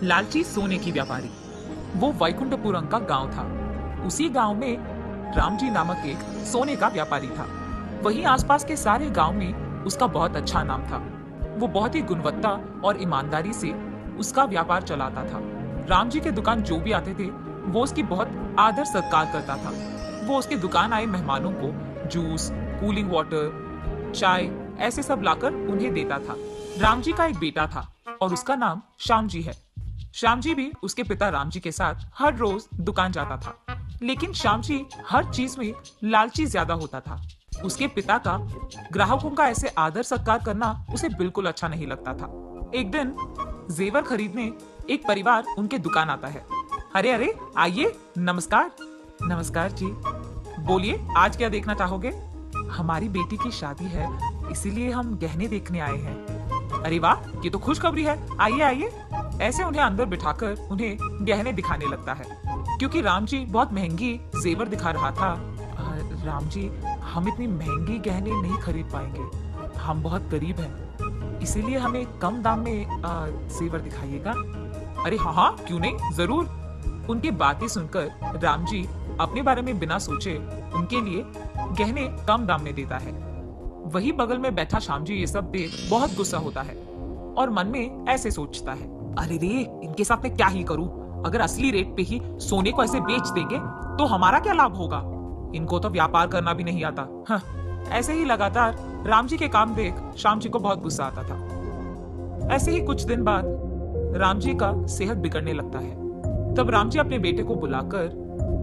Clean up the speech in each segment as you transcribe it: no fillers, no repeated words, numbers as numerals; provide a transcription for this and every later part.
लालची सोने की व्यापारी। वो वैकुंठपुरम का गांव था। उसी गांव में रामजी नामक एक सोने का व्यापारी था। वहीं आसपास के सारे गांव में उसका बहुत अच्छा नाम था। वो बहुत ही गुणवत्ता और ईमानदारी से उसका व्यापार चलाता था। रामजी के दुकान जो भी आते थे वो उसकी बहुत आदर सत्कार करता था। वो उसके दुकान आए मेहमानों को जूस, कूलिंग वाटर, चाय ऐसे सब लाकर उन्हें देता था। रामजी का एक बेटा था और उसका नाम श्यामजी है। श्यामजी भी उसके पिता रामजी के साथ हर रोज दुकान जाता था। लेकिन श्यामजी हर चीज में लालची ज्यादा होता था। उसके पिता का ग्राहकों का ऐसे आदर सत्कार करना उसे बिल्कुल अच्छा नहीं लगता था। एक दिन जेवर खरीदने एक परिवार उनके दुकान आता है। अरे अरे आइए, नमस्कार। नमस्कार जी। बोलिए, आज क्या देखना चाहोगे? हमारी बेटी की शादी है, इसीलिए हम गहने देखने आए हैं। अरे वाह, ये तो खुशखबरी है। आइए आइए। ऐसे उन्हें अंदर बिठाकर उन्हें गहने दिखाने लगता है। क्योंकि रामजी बहुत महंगी जेवर दिखा रहा था। रामजी, हम इतनी महंगी गहने नहीं खरीद पाएंगे। हम बहुत गरीब हैं, इसीलिए हमें कम दाम में जेवर दिखाइएगा। अरे हाँ हाँ, क्यों नहीं, जरूर। उनकी बातें सुनकर रामजी अपने बारे में बिना सोचे उनके लिए गहने कम दाम में देता है। वही बगल में बैठा श्यामजी ये सब देख बहुत गुस्सा होता है और मन में ऐसे सोचता है, अरे रे, इनके साथ मैं क्या ही करूं? अगर असली रेट पे ही सोने को ऐसे बेच देंगे तो हमारा क्या लाभ होगा? इनको तो व्यापार करना भी नहीं आता। हाँ, ऐसे ही लगातार रामजी के काम देख श्यामजी को बहुत गुस्सा आता था। ऐसे ही कुछ दिन बाद रामजी का सेहत बिगड़ने लगता है। तब रामजी अपने बेटे को बुलाकर,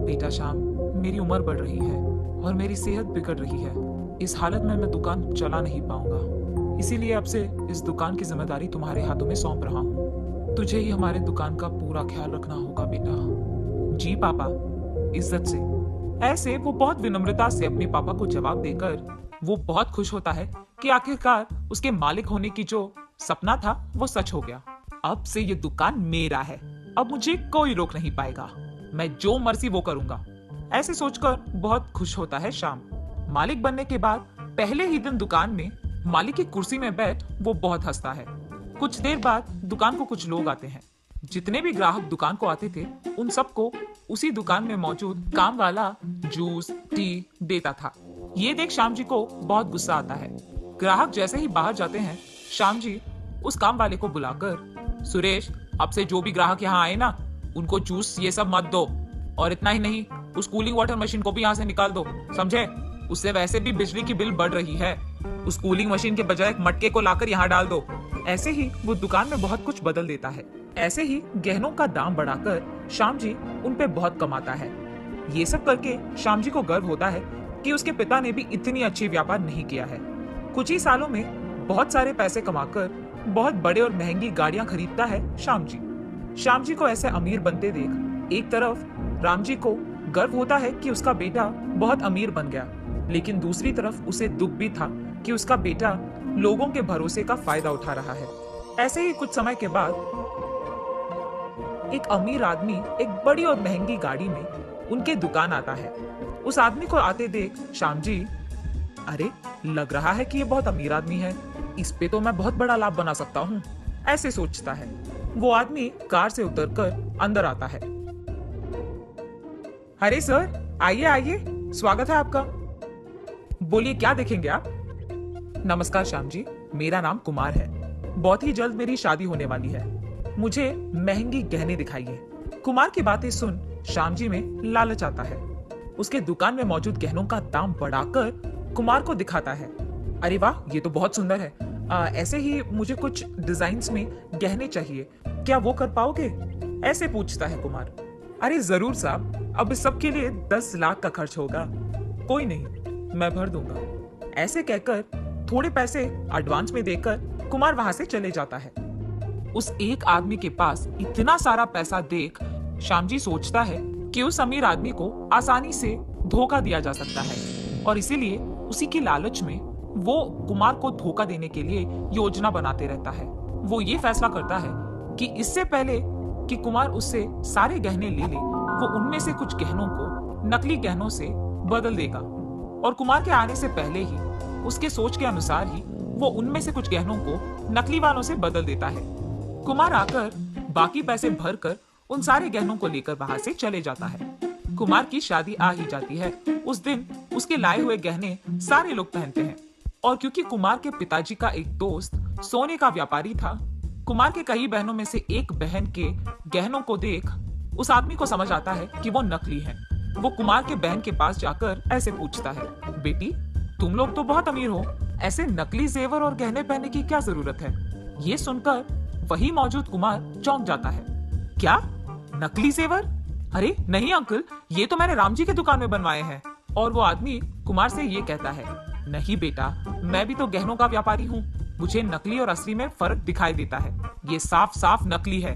बेटा श्याम, मेरी उम्र बढ़ रही है और मेरी सेहत बिगड़ रही है। इस हालत में मैं दुकान चला नहीं पाऊंगा, इसीलिए अब से इस दुकान की जिम्मेदारी तुम्हारे हाथों में सौंप रहा हूँ। तुझे ही हमारे दुकान का पूरा ख्याल रखना होगा बेटा। जी पापा, इज्जत से। ऐसे वो बहुत विनम्रता से अपने पापा को जवाब देकर वो बहुत खुश होता है कि आखिरकार उसके मालिक होने की जो सपना था वो सच हो गया। अब से ये दुकान मेरा है, अब मुझे कोई रोक नहीं पाएगा। मैं जो मर्जी वो करूंगा। ऐसे सोचकर बहुत खुश होता है श्याम। मालिक बनने के बाद पहले ही दिन दुकान में मालिक की कुर्सी में बैठ वो बहुत हंसता है। कुछ देर बाद दुकान को कुछ लोग आते हैं। जितने भी ग्राहक दुकान को आते थे उन सबको उसी दुकान में मौजूद काम वाला जूस, टी देता था। ये देख श्याम जी को बहुत गुस्सा आता है। ग्राहक जैसे ही बाहर जाते हैं, श्याम जी उस काम वाले को बुलाकर, सुरेश, अब से जो भी ग्राहक यहाँ आए ना, उनको जूस ये सब मत दो। और इतना ही नहीं, उस कूलिंग वाटर मशीन को भी यहाँ से निकाल दो, समझे? उससे वैसे भी बिजली की बिल बढ़ रही है। उस कूलिंग मशीन के बजाय एक मटके को लाकर यहाँ डाल दो। ऐसे ही वो दुकान में बहुत कुछ बदल देता है। ऐसे ही गहनों का दाम बढ़ाकर श्याम जी उन पे बहुत कमाता है। ये सब करके श्याम जी को गर्व होता है कि उसके पिता ने भी इतनी अच्छी व्यापार नहीं किया है। कुछ ही सालों में बहुत सारे पैसे कमाकर बहुत बड़े और महंगी गाड़ियां खरीदता है श्याम जी। श्याम जी को ऐसे अमीर बनते देख एक तरफ राम जी को गर्व होता है कि उसका बेटा बहुत अमीर बन गया, लेकिन दूसरी तरफ उसे दुख भी था कि उसका बेटा लोगों के भरोसे का फायदा उठा रहा है। ऐसे ही कुछ समय के बाद एक अमीर आदमी एक बड़ी और महंगी गाड़ी में उनके दुकान आता है। उस आदमी को आते देख श्याम जी, अरे लग रहा है कि ये बहुत अमीर आदमी है, इस पे तो मैं बहुत बड़ा लाभ बना सकता हूँ, ऐसे सोचता है। वो आदमी कार से उतरकर अंदर आता है। अरे सर, आइए आइए, स्वागत है आपका। बोलिए, क्या देखेंगे आप? नमस्कार श्याम जी, मेरा नाम कुमार है। बहुत ही जल्द मेरी शादी होने वाली है, मुझे महंगी गहने दिखाइए। कुमार की बातें सुन श्याम जी में लालच आता है। उसके दुकान में मौजूद गहनों का दाम बढ़ाकर कुमार को दिखाता है। अरे वाह, ये तो बहुत सुंदर है। ऐसे ही मुझे कुछ डिजाइन्स में गहने चाहिए, क्या वो कर पाओगे? ऐसे पूछता है कुमार। अरे जरूर साहब, अब इस सब के लिए 10 लाख का खर्च होगा। कोई नहीं, मैं भर दूंगा। ऐसे कहकर थोड़े पैसे एडवांस में देकर कुमार वहां से चले जाता है। उस एक आदमी के पास इतना सारा पैसा देख श्याम जी सोचता है कि उस अमीर आदमी को आसानी से धोखा दिया जा सकता है और इसीलिए उसी की लालच में वो कुमार को धोखा देने के लिए योजना बनाते रहता है। वो ये फैसला करता है कि इससे पहले कि कुमार उससे सारे गहने ले ले, वो उनमें से कुछ गहनों को नकली गहनों से बदल देगा और कुमार के आने से पहले ही उसके सोच के अनुसार ही वो उनमें से कुछ गहनों को नकली वालों से बदल देता है। कुमार आकर बाकी पैसे भरकर उन सारे गहनों को लेकर वहां से चले जाता है। कुमार की शादी आ ही जाती है। उस दिन उसके लाए हुए गहने सारे लोग पहनते हैं और क्योंकि कुमार के पिताजी का एक दोस्त सोने का व्यापारी था, कुमार के कई बहनों में से एक बहन के गहनों को देख उस आदमी को समझ आता है कि वो नकली हैं। वो कुमार के बहन के पास जाकर ऐसे पूछता है, बेटी तुम लोग तो बहुत अमीर हो, ऐसे नकली जेवर और गहने पहनने की क्या जरूरत है? ये सुनकर वही मौजूद कुमार चौंक जाता है। क्या नकली जेवर? अरे नहीं अंकल, ये तो मैंने राम जी के दुकान में बनवाए हैं। और वो आदमी कुमार से ये कहता है, नहीं बेटा, मैं भी तो गहनों का व्यापारी हूँ, मुझे नकली और असली में फर्क दिखाई देता है। ये साफ साफ नकली है,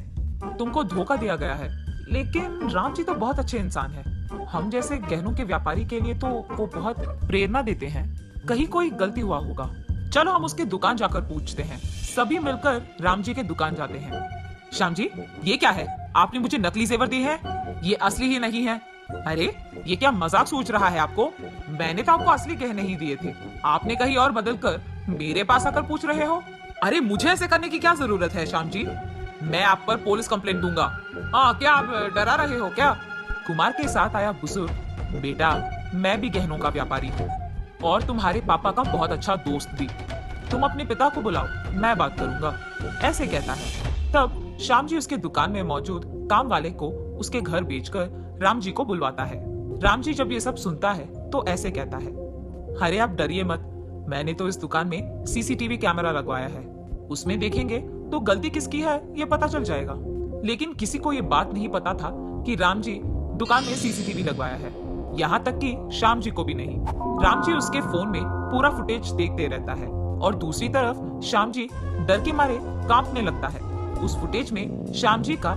तुमको धोखा दिया गया है। लेकिन राम जी तो बहुत अच्छे इंसान है, हम जैसे गहनों के व्यापारी के लिए तो वो बहुत प्रेरणा देते हैं। कहीं कोई गलती हुआ होगा, चलो हम उसके दुकान जाकर पूछते हैं। सभी मिलकर राम जी के दुकान जाते हैं। श्याम जी, ये क्या है? आपने मुझे नकली जेवर दिए हैं, ये असली ही नहीं है। अरे ये क्या मजाक सोच रहा है आपको? मैंने तो आपको असली गहने ही दिए थे, आपने कहीं और बदल कर मेरे पास आकर पूछ रहे हो। अरे मुझे ऐसे करने की क्या जरूरत है श्याम जी, मैं आप पर पुलिस कंप्लेंट दूंगा। हाँ क्या आप डरा रहे हो क्या? कुमार के साथ आया बुजुर्ग, बेटा मैं भी गहनों का व्यापारी हूँ और तुम्हारे पापा का बहुत अच्छा दोस्त भी, तुम अपने पिता को बुलाओ, मैं बात करूंगा, ऐसे कहता है। तब श्याम जी उसके दुकान में मौजूद काम वाले को उसके घर भेजकर राम जी को बुलवाता है। राम जी जब ये सब सुनता है तो ऐसे कहता है, अरे आप डरिए मत, मैंने तो इस दुकान में सीसीटीवी कैमरा लगवाया है, उसमें देखेंगे तो गलती किसकी है ये पता चल जाएगा। लेकिन किसी को ये बात नहीं पता था कि राम जी दुकान में सीसीटीवी लगवाया है, यहाँ तक कि श्याम जी को भी नहीं। राम जी उसके फोन में पूरा फुटेज देखते रहता है और दूसरी तरफ श्याम जी डर के मारे कांपने लगता है। उस फुटेज में श्याम जी का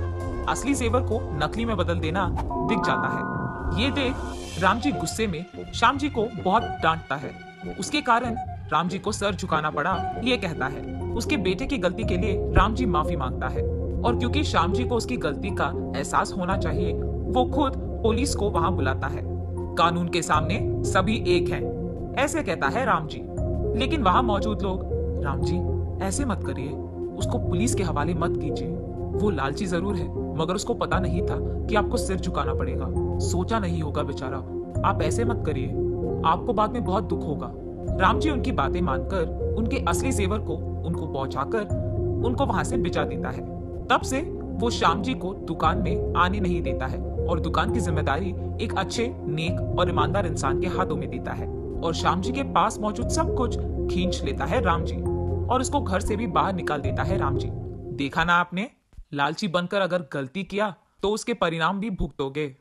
असली जेवर को नकली में बदल देना दिख जाता है। ये देख राम जी गुस्से में श्याम जी को बहुत डांटता है। उसके कारण राम जी को सर झुकाना पड़ा। ये कहता है उसके बेटे की गलती के लिए राम जी माफी मांगता है और क्योंकि श्याम जी को उसकी गलती का एहसास होना चाहिए, वो खुद पुलिस को वहां बुलाता है। कानून के सामने सभी एक हैं, ऐसे कहता है राम जी। लेकिन वहां मौजूद लोग, राम जी ऐसे मत करिए, उसको पुलिस के हवाले मत कीजिए, वो लालची जरूर है मगर उसको पता नहीं था कि आपको सिर झुकाना पड़ेगा, सोचा नहीं होगा बेचारा, आप ऐसे मत करिए, आपको बाद में बहुत दुख होगा। राम जी उनकी बातें मानकर उनके असली जेवर को उनको पहुंचाकर उनको वहां से बिचा देता है। तब से वो श्याम जी को दुकान में आने नहीं देता है और दुकान की जिम्मेदारी एक अच्छे, नेक और ईमानदार इंसान के हाथों में देता है और श्याम जी के पास मौजूद सब कुछ खींच लेता है राम जी और उसको घर से भी बाहर निकाल देता है राम जी। देखा ना आपने, लालची बनकर अगर गलती किया तो उसके परिणाम भी भुगतोगे।